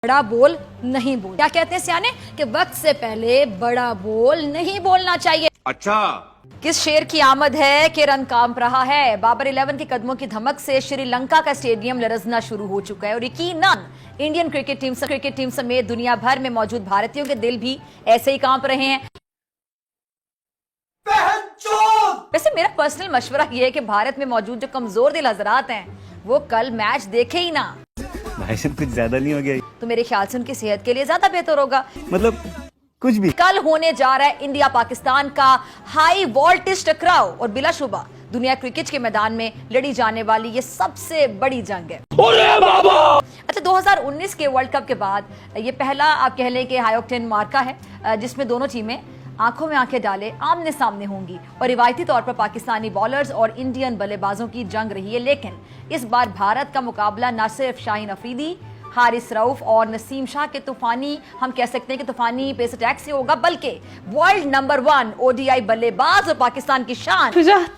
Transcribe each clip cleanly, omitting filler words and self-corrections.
बड़ा बोल नहीं बोल, क्या कहते हैं सियाने कि वक्त से पहले बड़ा बोल नहीं बोलना चाहिए। अच्छा, किस शेर की आमद है कि रन कांप रहा है। बाबर 11 के कदमों की धमक से श्रीलंका का स्टेडियम लरजना शुरू हो चुका है और यकीनन इंडियन क्रिकेट टीम समेत दुनिया भर में मौजूद भारतीयों के दिल भी ऐसे ही कांप रहे हैं। वैसे मेरा पर्सनल मशवरा यह है कि भारत में मौजूद जो कमजोर दिल हजरात हैं वो कल मैच देखे ही ना। भाई साहब कुछ ज्यादा नहीं हो गया? तो मेरे ख्याल से उनकी सेहत के लिए ज्यादा बेहतर होगा। मतलब कुछ भी। कल होने जा रहा है इंडिया पाकिस्तान का हाई वोल्टेज टकराव और बिलाशुबा दुनिया क्रिकेट के मैदान में लड़ी जाने वाली ये सबसे बड़ी जंग है। अच्छा, 2019 के वर्ल्ड कप के बाद ये पहला आप कह लें कि हाई ऑक्टेन मार्का है जिसमें दोनों टीमें आंखों में आंखें डाले आमने सामने होंगी और रिवायती तौर पर पाकिस्तानी बॉलर्स और इंडियन बल्लेबाजों की जंग रही है। लेकिन इस बार भारत का मुकाबला न सिर्फ शाहीन अफरीदी, हारिस रऊफ और नसीम शाह के तूफानी, हम कह सकते हैं कि तूफानी पेस अटैक से होगा, बल्कि वर्ल्ड नंबर 1 ओडीआई बल्लेबाज और पाकिस्तान की शान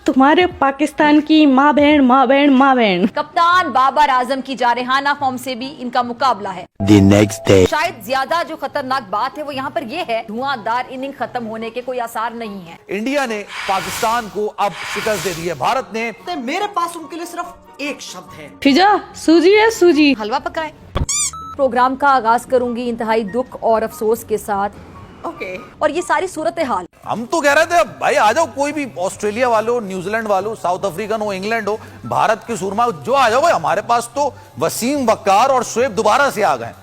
तुम्हारे पाकिस्तान की माँ बहन कप्तान बाबर आजम की जारहाना फॉर्म से भी इनका मुकाबला है। The next day. शायद ज्यादा जो खतरनाक बात है वो यहाँ पर ये है, धुआंधार इनिंग खत्म होने के कोई आसार नहीं है। इंडिया ने पाकिस्तान को अब शिकस्त दे दी है। भारत ने मेरे पास उनके लिए सिर्फ एक शब्द है, फिजा सूजी है सूजी। हलवा पकाए। प्रोग्राम का आगाज करूंगी इंतहाई दुख और अफसोस के साथ। ओके। और ये सारी सूरत हाल हम तो कह रहे थे भाई आ जाओ, कोई भी ऑस्ट्रेलिया वालों, न्यूजीलैंड वालों, साउथ अफ्रीकन हो, इंग्लैंड हो, भारत के सूरमा जो आ जाओ भाई, हमारे पास तो वसीम बक्कार और शोएब दोबारा से आ गए।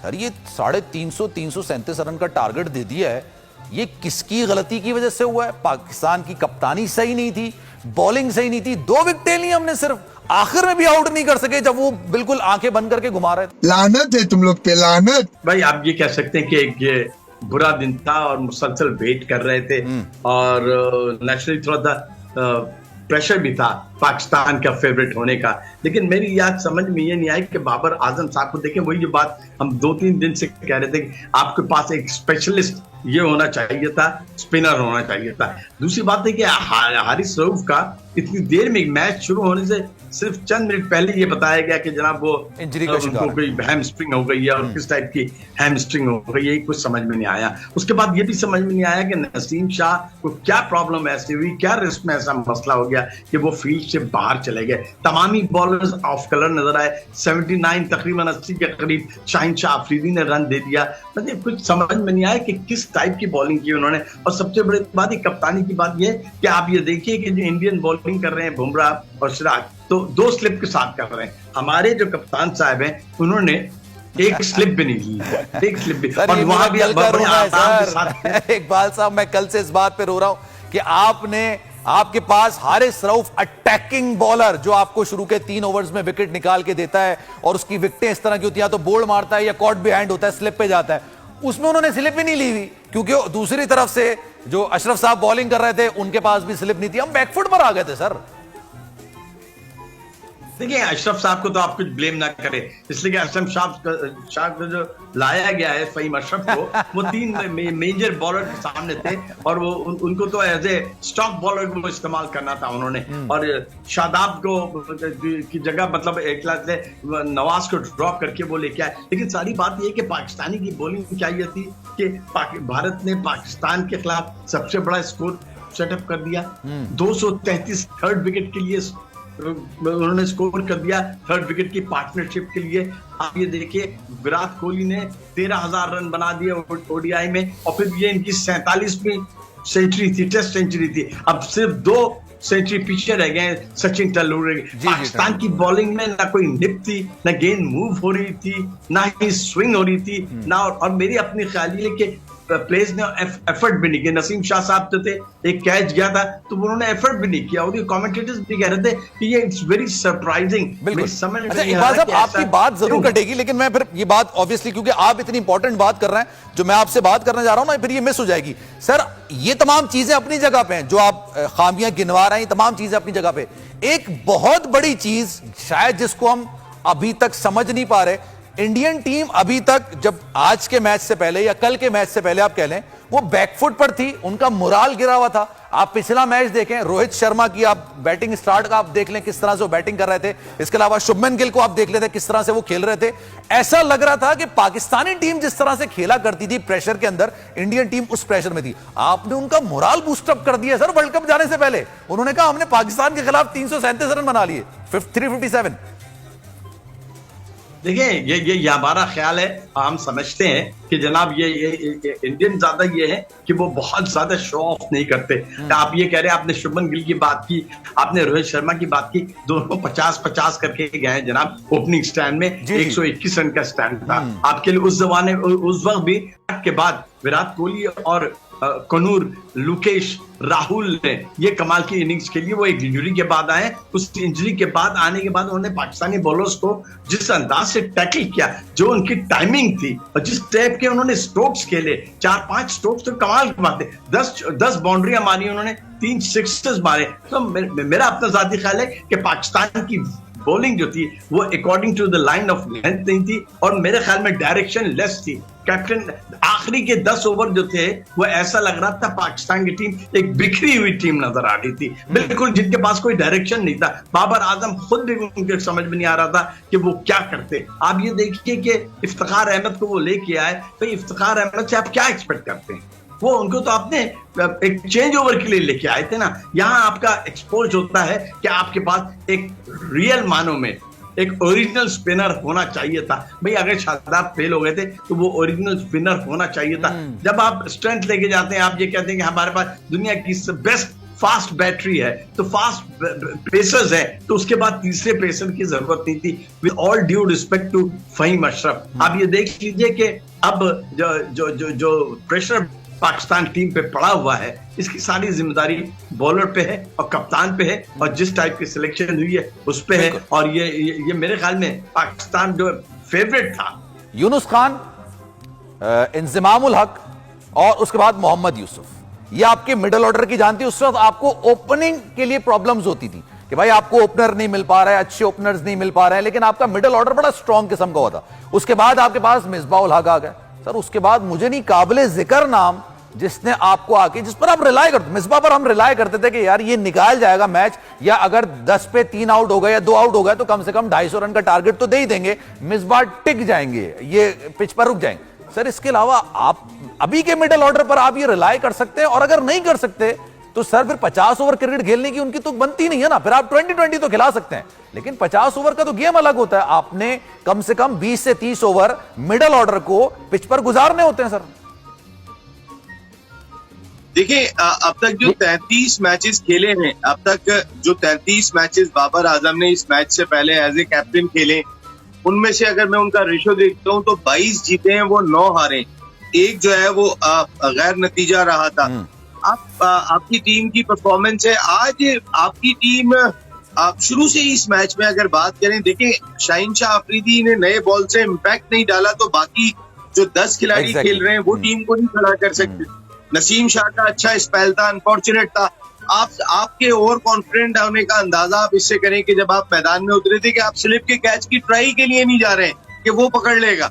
सर ये 337 रन का टारगेट दे दिया है, ये किसकी गलती की वजह से हुआ है? पाकिस्तान की कप्तानी सही नहीं थी, बॉलिंग सही नहीं थी, 2 विकेटें ली हमने, सिर्फ आखिर में भी आउट नहीं कर सके जब वो बिल्कुल आंखें बंद करके घुमा रहे थे। लानत है तुम लोग पे, लानत। भाई आप ये कह सकते हैं कि एक ये बुरा दिन था और मुसलसल वेट कर रहे थे और नेचुरली थोड़ा सा प्रेशर भी था पाकिस्तान का फेवरेट होने का। लेकिन मेरी याद समझ में ये नहीं आई कि बाबर आजम साहब को देखें, वही जो बात हम 2-3 दिन से कह रहे थे कि आपके पास एक स्पेशलिस्ट ये होना चाहिए था, स्पिनर होना चाहिए था। दूसरी बात है कि हारिस रऊफ का इतनी देर में मैच शुरू होने से सिर्फ चंद मिनट पहले ये बताया गया कि जनाब वो इंजरी का शिकार उनको कोई हैमस्ट्रिंग हो गई है और किस टाइप की हैमस्ट्रिंग हो गई है, कुछ समझ में नहीं आया। उसके बाद ये भी समझ में नहीं आया कि नसीम शाह को क्या प्रॉब्लम ऐसी हुई, क्या रिस्क में ऐसा मसला हो गया कि वो फील्ड से बाहर चले गए। तमाम ही बॉलर्स ऑफ कलर नजर आए। 79 तकरीबन 80 के करीब शाहीन शाह अफरीदी ने रन दे दिया। मतलब कुछ समझ में नहीं आया कि किस टाइप की बॉलिंग की उन्होंने। और सबसे बड़ी बात कप्तानी की बात यह कि आप ये देखिए कि जो इंडियन बॉलिंग कर रहे हैं बुमराह और सिराज, तो 2 स्लिप के साथ कर रहे हैं। हमारे जो कप्तान साहब हैं उन्होंने एक स्लिप भी नहीं ली, एक स्लिप भी। और वहां भी इकबाल साहब, मैं कल से इस बात पे रो रहा हूं कि आपके पास हारिस रऊफ अटैकिंग बॉलर जो आपको शुरू के 3 ओवर्स में विकेट निकाल के देता है और उसकी विकेटें इस तरह की होती है, तो बोल्ड मारता है या कॉट बिहाइंड होता है, स्लिप पे जाता है। उसमें उन्होंने स्लिप भी नहीं ली हुई क्योंकि दूसरी तरफ से जो अशरफ साहब बॉलिंग कर रहे थे उनके पास भी स्लिप नहीं थी। हम बैकफुट पर आ गए थे सर। देखिए अशरफ साहब को तो आप कुछ ब्लेम ना करें, इसलिए कि अशरफ शाह को जो लाया गया है फहीम अशरफ को, वो 3 मेजर बॉलर के सामने थे और वो उनको तो एज ए स्टॉक बॉलर को इस्तेमाल करना था उन्होंने। और शादाब को की जगह मतलब एक लाख से नवाज को ड्रॉप करके वो लेके आए। लेकिन सारी बात ये कि पाकिस्तानी की बॉलिंग क्या ये थी कि भारत ने पाकिस्तान के खिलाफ सबसे बड़ा स्कोर सेटअप कर दिया। 233 थर्ड विकेट के लिए उन्होंने स्कोर कर दिया, थर्ड विकेट की पार्टनरशिप के लिए। आप ये देखिए विराट कोहली ने 13,000 रन बना दिए ओडीआई में और फिर ये इनकी 47वीं सेंचुरी थी, टेस्ट सेंचुरी थी। अब सिर्फ 2 सेंचुरी पीछे रह गए सचिन तेंदुलकर। पाकिस्तान की बॉलिंग में ना कोई निप थी, ना गेंद मूव हो रही थी, ना ही स्विंग हो रही थी, ना। और मेरी अपनी ख्याल है कि प्लेयर्स ने एफर्ट भी नहीं किया। नसीम शाह साहब तो थे, एक कैच गया था तो उन्होंने एफर्ट भी नहीं किया। और कमेंटेटर्स भी कह रहे थे कि ये इट्स वेरी सरप्राइजिंग। अच्छा इकबाल साहब, आपकी बात जरूर कटेगी, लेकिन मैं फिर ये बात ऑब्वियसली क्योंकि आप इतनी इंपॉर्टेंट बात कर रहे हैं जो मैं आपसे बात करने जा रहा हूं ना, फिर ये मिस हो जाएगी। सर ये तमाम चीजें अपनी जगह पे हैं, जो आप खामियां गिनवा रहे हैं, तमाम चीजें अपनी जगह पे। एक बहुत बड़ी चीज शायद जिसको हम अभी तक समझ नहीं पा रहे इंडियन टीम अभी तक, जब आज के मैच से पहले या कल के मैच से पहले आप कह लें, वो बैकफुट पर थी, उनका मोराल गिरा हुआ था। आप पिछला मैच देखें, रोहित शर्मा की आप बैटिंग स्टार्ट का आप देख लें किस तरह से वो बैटिंग कर रहे थे, इसके अलावा शुभमन गिल को आप देख लेते किस तरह से वो खेल रहे थे। ऐसा लग रहा था कि पाकिस्तानी टीम जिस तरह से खेला करती थी प्रेशर के अंदर, इंडियन टीम उस प्रेशर में थी। आपने उनका मोराल बूस्टअप कर दिया सर। वर्ल्ड कप जाने से पहले उन्होंने कहा हमने पाकिस्तान के खिलाफ 337 रन बना लिए, 357। देखिए ये हमारा ख्याल है, हम समझते हैं कि जनाब ये इंडियन ज्यादा ये है कि वो बहुत ज्यादा शो ऑफ नहीं करते। आप ये कह रहे हैं, आपने शुभमन गिल की बात की, आपने रोहित शर्मा की बात की, दोनों 50-50 करके गए हैं जनाब ओपनिंग स्टैंड में। 121 रन का स्टैंड था आपके लिए उस जमाने, उस वक्त भी। के बाद विराट कोहली और कनूर, लुकेश, राहुल ने ये कमाल की इनिंग्स खेली। वो एक इंजरी के बाद आए, उस इंजरी के बाद आने के बाद उन्होंने पाकिस्तानी बॉलर्स को जिस अंदाज से टैकल किया, जो उनकी टाइमिंग थी और जिस टाइप के उन्होंने स्ट्रोक्स खेले, 4-5 स्ट्रोक्स तो कमाल की बात है। 10 बाउंड्रियां मारी उन्होंने, 3 सिक्सेस मारे। तो मेरा अपना जाती ख्याल है कि पाकिस्तान की बॉलिंग जो थी वो according to the line of length नहीं थी और मेरे ख्याल में डायरेक्शन लेस थी। कैप्टन आखिरी के 10 ओवर जो थे वो ऐसा लग रहा था पाकिस्तान की टीम एक बिखरी हुई टीम नजर आ रही थी, बिल्कुल जिनके पास कोई डायरेक्शन नहीं था। बाबर आजम खुद भी उनके समझ में नहीं आ रहा था कि वो क्या करते। आप ये देखिए कि इफ्तिखार अहमद को वो लेके आए, भाई इफ्तिखार अहमद से आप क्या एक्सपेक्ट करते हैं? वो उनको तो आपने एक चेंज ओवर के लिए लेके आए थे ना। यहाँ आपका एक्सपोज होता है कि आपके पास एक रियल मानो में एक ओरिजिनल स्पिनर होना चाहिए था। भाई अगर शादाब फेल हो गए थे तो वो ओरिजिनल स्पिनर होना चाहिए था। जब आप स्ट्रेंथ लेके जाते हैं, आप ये कहते हैं कि हमारे पास दुनिया की बेस्ट फास्ट बैटरी है, तो फास्ट पेसर्स है, तो उसके बाद तीसरे पेसर की जरूरत नहीं थी। With all due respect to Fahim Ashraf, आप ये देख लीजिए कि अब जो प्रेशर पाकिस्तान टीम पे पड़ा हुआ है, इसकी सारी जिम्मेदारी बॉलर पे है और कप्तान पे है और जिस टाइप की सिलेक्शन हुई है उस पे है। और ये मेरे ख्याल में पाकिस्तान जो फेवरेट था, यूनुस खान, इंजमामुल हक और उसके बाद मोहम्मद यूसुफ, ये आपके मिडिल ऑर्डर की जानती है। उस वक्त आपको ओपनिंग के लिए प्रॉब्लम्स होती थी कि भाई आपको ओपनर नहीं मिल पा रहा है, अच्छे ओपनर्स नहीं मिल पा रहे हैं, लेकिन आपका मिडिल ऑर्डर बड़ा स्ट्रॉन्ग किस्म का हुआ था। उसके बाद आपके पास मिसबाउल हक आ गए सर। उसके बाद मुझे नहीं काबिले जिक्र नाम जिसने आपको आके, जिस पर आप रिलाय करते, मिसबा पर हम रिलाय करते थे कि यार ये निकाल जाएगा मैच, या अगर 10 पे 3 आउट हो गए या 2 आउट हो गए तो कम से कम 250 रन का टारगेट तो दे ही देंगे, मिसबा टिक जाएंगे, ये पिच पर रुक जाएंगे। सर इसके अलावा आप अभी के मिडिल ऑर्डर पर आप ये रिलाय कर सकते हैं, और अगर नहीं कर सकते तो सर फिर 50 ओवर क्रिकेट खेलने की उनकी तो बनती नहीं है ना। फिर आप 20-20 तो खिला सकते हैं, लेकिन 50 ओवर का तो गेम अलग होता है। आपने कम से कम 20 से 30 ओवर मिडिल ऑर्डर को पिच पर गुजारने होते हैं सर। देखिए अब तक जो 33 मैचेस खेले हैं, अब तक जो 33 मैचेस बाबर आजम ने इस मैच से पहले एज ए कैप्टन खेले, उनमें से अगर मैं उनका रेशो देखता हूं तो 22 जीते हैं, वो 9 हारे, एक जो है वो गैर नतीजा रहा था। आपकी टीम की परफॉर्मेंस है आज, आपकी टीम आप शुरू से ही इस मैच में अगर बात करें, देखिए शाहीन शाह अफरीदी ने नए बॉल से इम्पैक्ट नहीं डाला तो बाकी जो 10 खिलाड़ी खेल रहे हैं वो टीम को नहीं खड़ा कर सकते। नसीम शाह का अच्छा स्पेल था, अनफॉर्चुनेट था। आपके ओवर कॉन्फिडेंट होने का अंदाजा आप इससे करें कि जब आप मैदान में उतरे थे कि आप स्लिप के कैच की ट्राई के लिए नहीं जा रहे हैं कि वो पकड़ लेगा।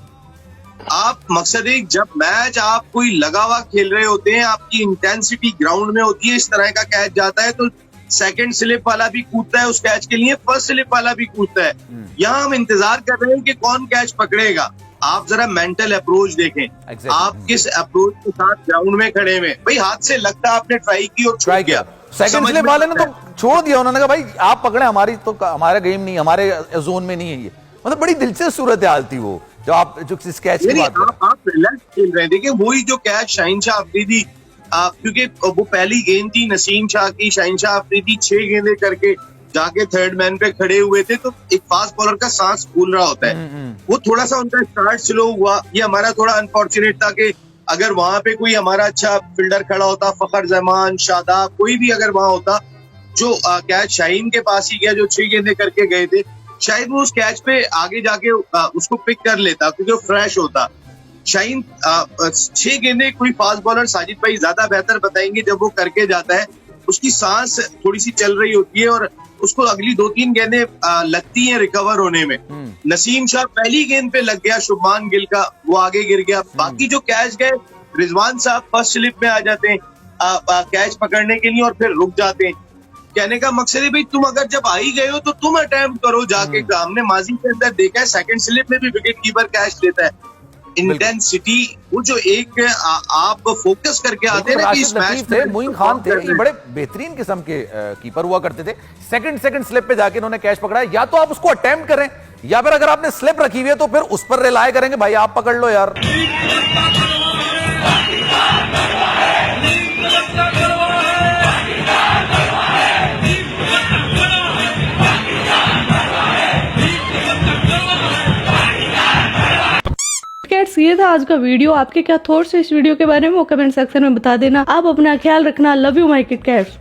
आप मकसद एक, जब मैच आप कोई लगा हुआ खेल रहे होते हैं, आपकी इंटेंसिटी ग्राउंड में होती है, इस तरह का कैच जाता है तो सेकंड स्लिप वाला भी कूदता है उस कैच के लिए, फर्स्ट स्लिप वाला भी कूदता है। यहाँ हम इंतजार कर रहे हैं कि कौन कैच पकड़ेगा। आप जरा मेंटल अप्रोच देखें, आप किस अप्रोच के साथ ग्राउंड में खड़े हुए। भाई हाथ से लगता आपने ट्राई की और ट्राई किया, सेकंड स्लिप वाले ने तो छोड़ दिया, उन्होंने कहा भाई आप पकड़े, हमारी तो हमारा गेम नहीं, हमारे जोन में नहीं है ये। मतलब बड़ी दिलचस्प सूरत हाल थी वो, जो आप जो इस कैच की बात आप रिलैक्स खेल रहे हैं। देखिए वही जो कैच शाहीन शाह अफरीदी, क्योंकि वो पहली गेंद थी नसीम शाह की, शाहीन शाह अफरीदी 6 गेंदें करके जाके थर्ड मैन पे खड़े हुए थे, तो एक फास्ट बॉलर का सांस फूल रहा होता है। वो थोड़ा सा उनका स्टार्ट स्लो हुआ, ये हमारा थोड़ा अनफॉर्चुनेट था कि अगर वहां पे कोई हमारा अच्छा फील्डर खड़ा होता, फखर जमान, शादाब, कोई भी अगर वहां होता, जो कैच शाहीन के पास ही गया जो 6 गेंदें करके गए थे, शायद वो उस कैच पे आगे जाके उसको पिक कर लेता क्योंकि वो फ्रेश होता। शाहीन 6 गेंदें कोई फास्ट बॉलर साजिद भाई ज्यादा बेहतर बताएंगे, जब वो करके जाता है उसकी सांस थोड़ी सी चल रही होती है और उसको अगली 2-3 गेंदें लगती हैं रिकवर होने में। नसीम शाह पहली गेंद पे लग गया शुभमान गिल का, वो आगे गिर गया। बाकी जो कैच गए, रिजवान साहब फर्स्ट स्लिप में आ जाते हैं कैच पकड़ने के लिए और फिर रुक जाते हैं। कहने का मकसद है भाई तुम अगर जब आ ही गए हो तो तुम अटेम्प्ट करो जाके। हमने माजी के अंदर देखा है सेकंड स्लिप में भी विकेट कीपर कैच लेता है। इंटेंसिटी, वो जो एक आप फोकस करके आते हैं ना कि इस मैच थे, मोइन खान थे, ये बड़े बेहतरीन किस्म के कीपर हुआ करते थे। सेकंड स्लिप पे जाके इन्होंने कैच पकड़ा। या तो आप उसको अटेम्प्ट करें या फिर अगर आपने स्लिप रखी हुई है तो फिर उस पर रिलाय करेंगे भाई आप पकड़ लो यार। कैट्स, ये था आज का वीडियो। आपके क्या थॉट्स है इस वीडियो के बारे में वो कमेंट सेक्शन में बता देना। आप अपना ख्याल रखना। Love you my kit cats.